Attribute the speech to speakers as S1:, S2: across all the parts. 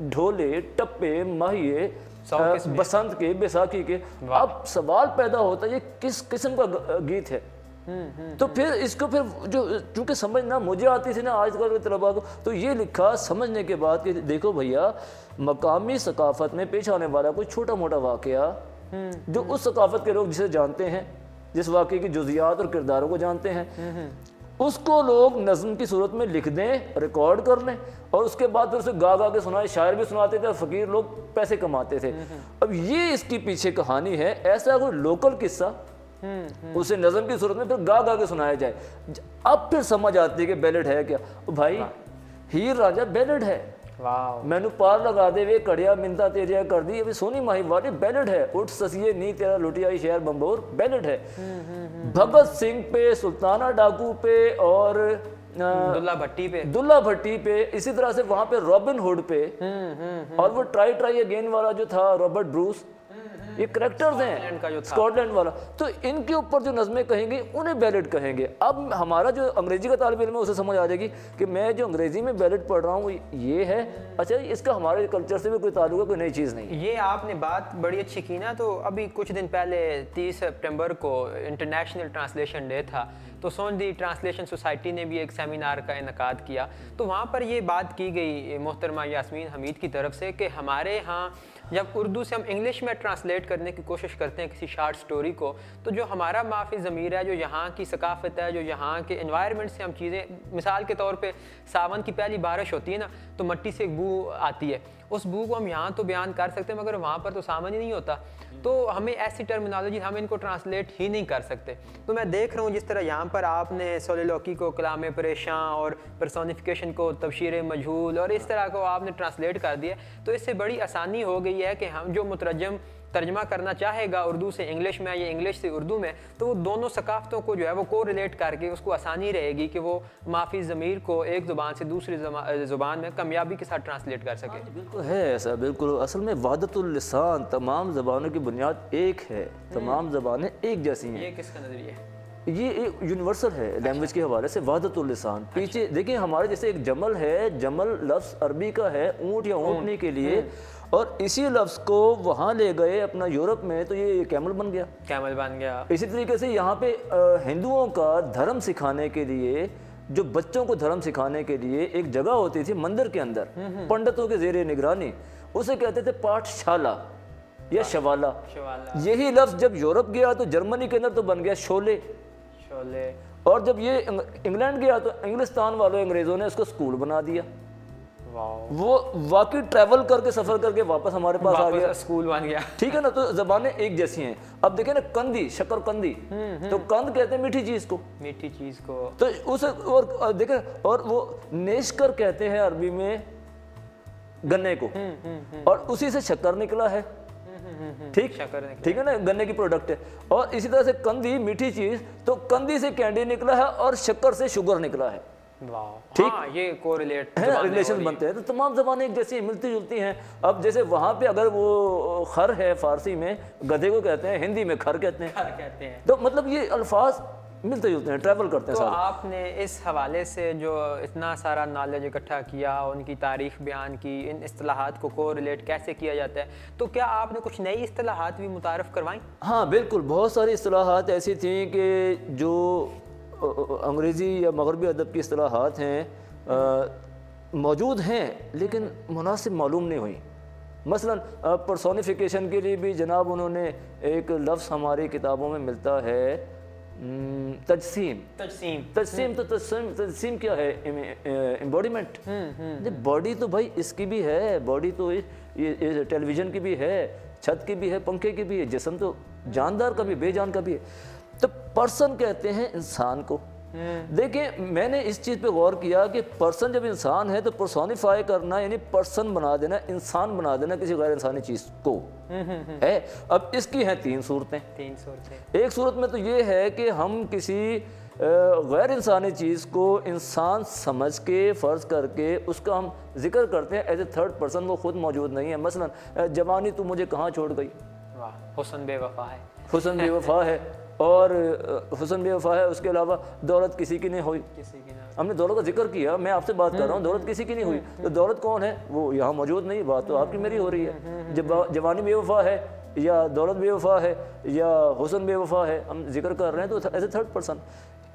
S1: ڈھولے, ٹپے, ماہیے, بسنت کے, بیساکھی کے. اب سوال پیدا ہوتا ہے یہ کس قسم کا گیت ہے؟ تو پھر اس کو پھر جو چونکہ سمجھنا مجھے آتی تھی نا آج کل کے طلباء کو, تو یہ لکھا سمجھنے کے بعد کہ دیکھو بھیا مقامی ثقافت میں پیش آنے والا کوئی چھوٹا موٹا واقعہ جو اس ثقافت کے لوگ جسے جانتے ہیں, جس واقعے کی جزیات اور کرداروں کو جانتے ہیں, اس کو لوگ نظم کی صورت میں لکھ دیں, ریکارڈ کر لیں, اور اس کے بعد پھر اسے گا گا کے سنائے. شاعر بھی سناتے تھے, فقیر لوگ پیسے کماتے تھے. اب یہ اس کی پیچھے کہانی ہے. ایسا کوئی لوکل قصہ اسے نظم کی صورت میں پھر گا گا کے سنایا جائے. اب پھر سمجھ آتی ہے کہ بیلٹ ہے کیا. بھائی ہیر راجہ بیلٹ ہے, مینو پار لگا دے وے کڑیا منتا تیریا کر دی, ابھی سونی ماہی والی بیلٹ ہے. اٹھ سسیے نی تیرا لٹیا شہر بمبور بیلٹ ہے. بھگت سنگھ پہ, سلطانہ ڈاکو پہ, اور دلہ بھٹی پہ, اسی طرح سے وہاں پہ رابن ہوڈ پہ, اور وہ ٹرائی ٹرائی اگین والا جو تھا رابرٹ بروس, یہ کریکٹرز ہیں اسکاٹ لینڈ والا. تو ان کے اوپر جو نظمیں کہیں گے انہیں بیلٹ کہیں گے. اب ہمارا جو انگریزی کا طالب علم ہے اسے سمجھ آ جائے گی کہ میں جو انگریزی میں بیلٹ پڑھ رہا ہوں یہ ہے, اچھا اس کا ہمارے کلچر سے بھی کوئی تعلق ہے, کوئی نئی چیز نہیں.
S2: یہ آپ نے بات بڑی اچھی کی نا. تو ابھی کچھ دن پہلے 30 سپٹمبر کو انٹرنیشنل ٹرانسلیشن ڈے تھا, تو سوندھی ٹرانسلیشن سوسائٹی نے بھی ایک سیمینار کا انعقاد کیا. تو وہاں پر یہ بات کی گئی محترمہ یاسمین حمید کی طرف سے کہ ہمارے ہاں جب اردو سے ہم انگلش میں ٹرانسلیٹ کرنے کی کوشش کرتے ہیں کسی شارٹ سٹوری کو, تو جو ہمارا معافی ضمیر ہے, جو یہاں کی ثقافت ہے, جو یہاں کے انوائرمنٹ سے ہم چیزیں, مثال کے طور پہ ساون کی پہلی بارش ہوتی ہے نا, تو مٹی سے ایک بو آتی ہے, اس بو کو ہم یہاں تو بیان کر سکتے ہیں مگر وہاں پر تو ساون ہی نہیں ہوتا. تو ہمیں ایسی ٹرمینالوجی ہم ان کو ٹرانسلیٹ ہی نہیں کر سکتے. تو میں دیکھ رہا ہوں جس طرح یہاں پر آپ نے سولیلوکی کو کلام پریشاں اور پرسونیفیکیشن کو تبشیر مجہول اور اس طرح کو آپ نے ٹرانسلیٹ کر دیا, تو اس سے بڑی آسانی ہو گئی ہے کہ ہم جو مترجم ترجمہ کرنا چاہے گا اردو سے انگلش میں یا انگلش سے اردو میں, تو وہ دونوں ثقافتوں کو جو ہے وہ کو ریلیٹ کر کے اس کو آسانی رہے گی کہ وہ معافی ضمیر کو ایک زبان سے دوسری زبان میں کامیابی کے ساتھ ٹرانسلیٹ کر سکے.
S1: بالکل ہے ایسا, بالکل. اصل میں وحدت اللسان, تمام زبانوں کی بنیاد ایک ہے, تمام زبانیں ایک جیسی ہیں.
S2: یہ کس کا نظریہ ہے؟
S1: یہ یونیورسل ہے لینگویج کے حوالے سے, وحدت اللسان. پیچھے دیکھیں ہمارے جیسے ایک جمل ہے, جمل لفظ عربی کا ہے اونٹ یا اونٹنی کے لیے, اور اسی لفظ کو وہاں لے گئے اپنا یورپ میں تو یہ کیمل بن گیا,
S2: کیمل بن گیا.
S1: اسی طریقے سے یہاں پہ ہندوؤں کا دھرم سکھانے کے لیے, جو بچوں کو دھرم سکھانے کے لیے ایک جگہ ہوتی تھی مندر کے اندر پنڈتوں کے زیر نگرانی, اسے کہتے تھے پاٹھ شالہ یا شوالا. یہی لفظ جب یورپ گیا تو جرمنی کے اندر تو بن گیا شولے, اور جب یہ انگلینڈ گیا تو انگلستان والوں انگریزوں نے اس کو اسکول بنا دیا. وہ واقعی ٹریول کر کے سفر کر کے واپس ہمارے پاس آ گیا,
S2: اسکول بن گیا.
S1: ٹھیک ہے نا. تو زبانیں ایک جیسی ہیں. اب دیکھیں نا کندی, شکر کندی, تو کند کہتے ہیں میٹھی چیز کو,
S2: میٹھی چیز کو.
S1: تو اسے اور دیکھیں, اور وہ نیشکر کہتے ہیں عربی میں گنے کو, اور اسی سے شکر نکلا ہے. ٹھیک ہے نا, گنے کی پروڈکٹ ہے. اور اسی طرح سے کندی میٹھی چیز, تو کندی سے کینڈی نکلا ہے اور شکر سے شوگر نکلا ہے.
S2: ٹھیک, یہ کوریلیٹ
S1: ریلیشن بنتے ہیں. تو تمام زبانیں ایک جیسی ملتی جلتی ہیں. اب جیسے وہاں پہ اگر وہ خر ہے فارسی میں گدھے کو کہتے ہیں, ہندی میں کھر کہتے ہیں, تو مطلب یہ الفاظ ملتے جلتے ہیں, ٹریول کرتے ہیں.
S2: تو آپ نے اس حوالے سے جو اتنا سارا نالج اکٹھا کیا, ان کی تاریخ بیان کی, ان اصطلاحات کو کو ریلیٹ کیسے کیا جاتا ہے, تو کیا آپ نے کچھ نئی اصطلاحات بھی متعارف کروائیں؟
S1: ہاں بالکل, بہت ساری اصطلاحات ایسی تھیں کہ جو انگریزی یا مغربی ادب کی اصطلاحات ہیں موجود ہیں لیکن مناسب معلوم نہیں ہوئی. مثلا پرسونیفیکیشن کے لیے بھی جناب انہوں نے ایک لفظ ہماری کتابوں میں ملتا ہے, تجسیم. تو تجسیم کیا ہے؟ امبوڈیمنٹ. باڈی تو بھائی اس کی بھی ہے, باڈی تو ٹیلی ویژن کی بھی ہے, چھت کی بھی ہے, پنکھے کی بھی ہے, جسم تو جاندار کا بھی بے جان کا بھی ہے. تو پرسن کہتے ہیں انسان کو. دیکھیں میں نے اس چیز پہ غور کیا کہ پرسن جب انسان ہے تو پرسونیفائی کرنا یعنی پرسن بنا دینا, انسان بنا دینا کسی غیر انسانی چیز کو ہے. اب اس کی ہیں تین صورتیں. ایک صورت میں تو یہ ہے کہ ہم کسی غیر انسانی چیز کو انسان سمجھ کے فرض کر کے اس کا ہم ذکر کرتے ہیں ایز اے تھرڈ پرسن, وہ خود موجود نہیں ہے. مثلا جوانی تو مجھے کہاں چھوڑ گئی,
S2: حسن بے وفا ہے,
S1: حسن بے وفا ہے, اور حسن بے وفا ہے. اس کے علاوہ دولت کسی کی نہیں ہوئی, ہم نے دولت کا ذکر کیا, میں آپ سے بات کر رہا ہوں, دولت کسی کی نہیں ہوئی, تو دولت کون ہے؟ وہ یہاں موجود نہیں, بات تو آپ کی میری ہو رہی ہے. جب جوانی بے وفا ہے یا دولت بے وفا ہے یا حسن بے وفا ہے, ہم ذکر کر رہے ہیں تو ایز اے تھرڈ پرسن,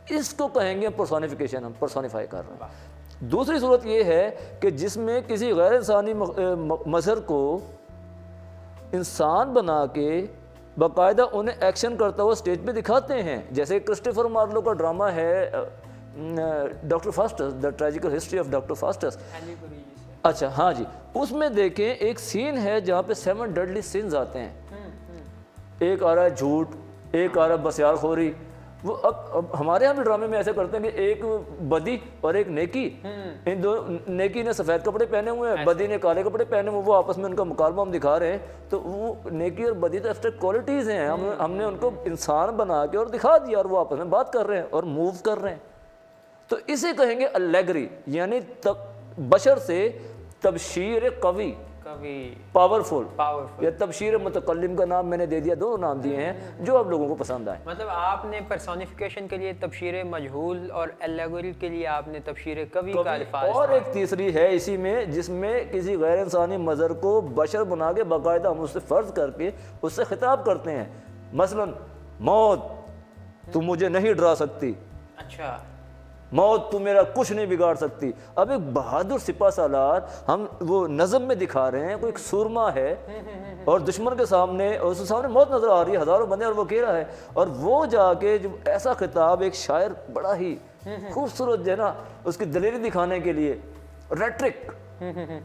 S1: اس کو کہیں گے پرسونیفیکیشن, ہم پرسونیفائی کر رہے ہیں. دوسری صورت یہ ہے کہ جس میں کسی غیر انسانی مظہر کو انسان بنا کے باقاعدہ انہیں ایکشن کرتا ہوا اسٹیج پہ دکھاتے ہیں, جیسے کرسٹوفر مارلو کا ڈرامہ ہے Doctor Faustus, the tragical history of Doctor Faustus. اچھا ہاں جی, اس میں دیکھیں ایک سین ہے جہاں پہ 7 ڈیڈلی سینز آتے ہیں, ایک آ رہا ہے جھوٹ, ایک آ رہا ہے بسیار خوری. وہ اب ہمارے یہاں بھی ڈرامے میں ایسے کرتے ہیں کہ ایک بدی اور ایک نیکی, ان دو نیکی نے سفید کپڑے پہنے ہوئے ہیں, بدی نے کالے کپڑے پہنے ہوئے, وہ آپس میں ان کا مکالمہ ہم دکھا رہے ہیں. تو وہ نیکی اور بدی تو ایبسٹریکٹ کوالٹیز ہیں, ہم نے ان کو انسان بنا کے اور دکھا دیا, اور وہ آپس میں بات کر رہے ہیں اور موو کر رہے ہیں. تو اسے کہیں گے الیگری, یعنی بشر سے تبشیر قوی, پاورفل, یا تبشیر متکلم کا نام میں نے دے دیا, دونوں نام دیے ہیں جو آپ لوگوں کو پسند آئے.
S2: مطلب آپ نے پرسونیفیکیشن کے لیے تبشیر مجہول اور الیگوری کے لیے آپ نے تبشیر قوی کا الفاظ.
S1: اور ایک تیسری ہے اسی میں, جس میں کسی غیر انسانی مظہر کو بشر بنا کے باقاعدہ ہم اس سے فرض کر کے اس سے خطاب کرتے ہیں. مثلا موت تو مجھے نہیں ڈرا سکتی,
S2: اچھا
S1: موت تو میرا کچھ نہیں بگاڑ سکتی. اب ایک بہادر سپہ سالار ہم وہ نظم میں دکھا رہے ہیں, کوئی ایک سورما ہے اور دشمن کے سامنے, اور اس کے سامنے موت نظر آ رہی ہے, ہزاروں بندے اور وہ کہہ رہا ہے, اور وہ جا کے جو ایسا خطاب ایک شاعر بڑا ہی خوبصورت جو ہے نا اس کی دلیری دکھانے کے لیے, ریٹرک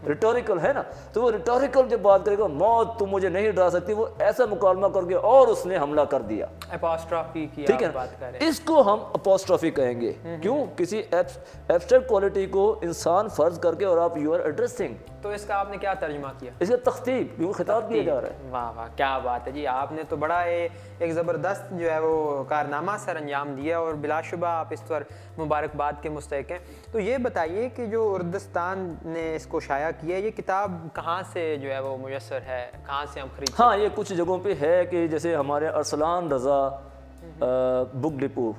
S1: ریٹوریکل ہے نا, تو وہ ریٹوریکل جب بات کرے گا موت تو مجھے نہیں ڈرا سکتی, وہ ایسا مکالمہ کر کے اور اس نے حملہ کر دیا,
S2: اپوسٹرافی کی
S1: ٹھیک ہے,
S2: بات کر رہے ہیں.
S1: اس کو ہم اپوسٹرافی کہیں گے. کیوں؟ کسی ایبسٹریکٹ کوالٹی کو انسان فرض کر کے اور آپ یو آر ایڈریسنگ.
S2: تو اس کا آپ نے کیا ترجمہ کیا؟
S1: اس کا تخطیب, کیوں خطاب کیا جا رہا ہے.
S2: واہ واہ کیا بات ہے جی, آپ نے تو بڑا ایک زبردست جو ہے وہ کارنامہ سر انجام دیا, اور بلا شبہ آپ اس پر مبارکباد کے مستحق ہیں. تو یہ بتائیے کہ جو اردستان نے اس کو شائع کیا ہے, یہ کتاب کہاں سے جو ہے وہ میسر ہے, کہاں سے ہم خرید؟
S1: ہاں یہ کچھ جگہوں پہ ہے کہ جیسے ہمارے ارسلان رضا بک ڈپو,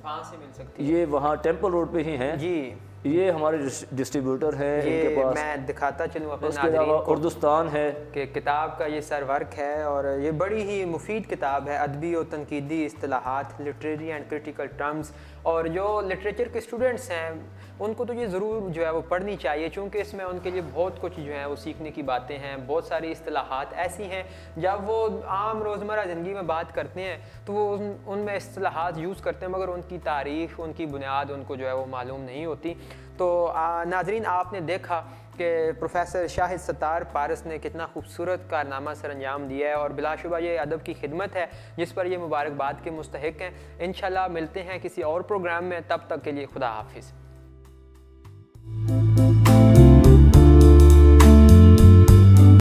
S2: کہاں سے مل سکتی ہے؟
S1: یہ وہاں ٹیمپل روڈ پہ ہی ہیں
S2: جی,
S1: یہ ہمارے ڈسٹریبیوٹر ہیں ان کے پاس.
S2: میں دکھاتا چلوں اپنے
S1: اس کے علاوہ اردستان ہے
S2: کہ کتاب کا یہ سر ورک ہے, اور یہ بڑی ہی مفید کتاب ہے. ادبی و تنقیدی اصطلاحات, لٹریری اینڈ کرٹیکل ٹرمز, اور جو لٹریچر کے اسٹوڈنٹس ہیں ان کو تو یہ ضرور جو ہے وہ پڑھنی چاہیے, چونکہ اس میں ان کے لیے بہت کچھ جو ہے وہ سیکھنے کی باتیں ہیں. بہت ساری اصطلاحات ایسی ہیں جب وہ عام روزمرہ زندگی میں بات کرتے ہیں تو وہ ان میں اصطلاحات یوز کرتے ہیں, مگر ان کی تاریخ, ان کی بنیاد ان کو جو ہے وہ معلوم نہیں ہوتی. تو ناظرین آپ نے دیکھا کہ پروفیسر شاہد ستار پارس نے کتنا خوبصورت کارنامہ سر انجام دیا ہے, اور بلا شبہ یہ ادب کی خدمت ہے جس پر یہ مبارکباد کے مستحق ہیں. انشاءاللہ ملتے ہیں کسی اور پروگرام میں, تب تک کے لیے خدا حافظ.